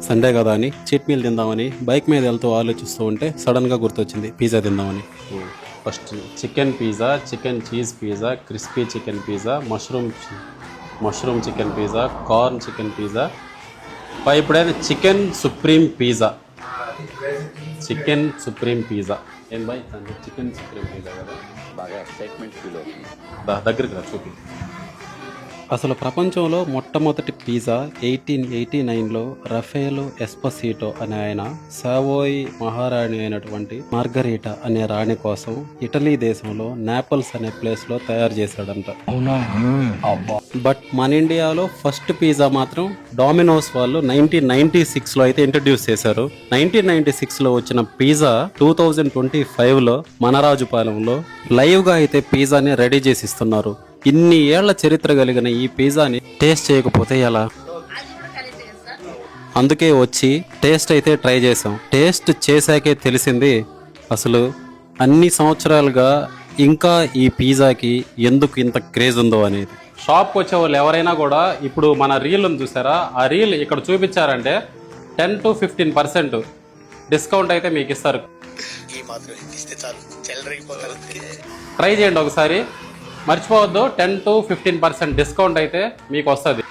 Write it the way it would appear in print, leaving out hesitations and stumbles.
Sunday కదా అని cheat meal తిందామని బైక్ మీద వెళ్తూ ఆలోచిస్తూ ఉంటే సడన్గా గుర్తొచ్చింది పిజ్జా తిందామని. First chicken pizza, chicken cheese pizza, crispy chicken pizza, mushroom chicken pizza, corn chicken pizza, ఇప్పుడైనా chicken supreme pizza. Chicken supreme pizza ఏం బాయ్ చికెన్ సుప్రీం పిజ్జా కదా, బాగా ఎక్సైట్మెంట్ ఫీల్ అవుతుంది. దగ్గరికి రా చూపి. అసలు ప్రపంచంలో మొట్టమొదటి పిజ్జా 1889లో రఫేలో ఎస్పసీటో అనే ఆయన సావోయ్ మహారాణి అయినటువంటి మార్గరీటా అనే రాణి కోసం ఇటలీ దేశంలో నాపల్స్ అనే ప్లేస్లో తయారు చేశాడంట. బట్ మన ఇండియాలో ఫస్ట్ పిజ్జా మాత్రం డామినోస్ వాళ్ళు 1996లో అయితే ఇంట్రడ్యూస్ చేశారు. 1996లో వచ్చిన పిజ్జా 2025లో మనరాజుపాలెంలో లైవ్గా అయితే పిజ్జాని రెడీ చేసి ఇస్తున్నారు. ఇన్ని ఏళ్ల చరిత్ర కలిగిన ఈ పిజ్జాని టేస్ట్ చేయకపోతే ఎలా? అందుకే వచ్చి టేస్ట్ అయితే ట్రై చేసాం. టేస్ట్ చేశాకే తెలిసింది అసలు అన్ని సంవత్సరాలుగా ఇంకా ఈ పిజ్జాకి ఎందుకు ఇంత క్రేజ్ ఉందో అనేది. షాప్కి వచ్చే వాళ్ళు ఎవరైనా కూడా ఇప్పుడు మన రీల్ ఉంది చూసారా, ఆ రీల్ ఇక్కడ చూపించారంటే 10 to 15% డిస్కౌంట్ అయితే మీకు ఇస్తారు. ట్రై చేయండి ఒకసారి, మర్చిపోవద్దు. 10 to 15% డిస్కౌంట్ అయితే మీకు వస్తుంది.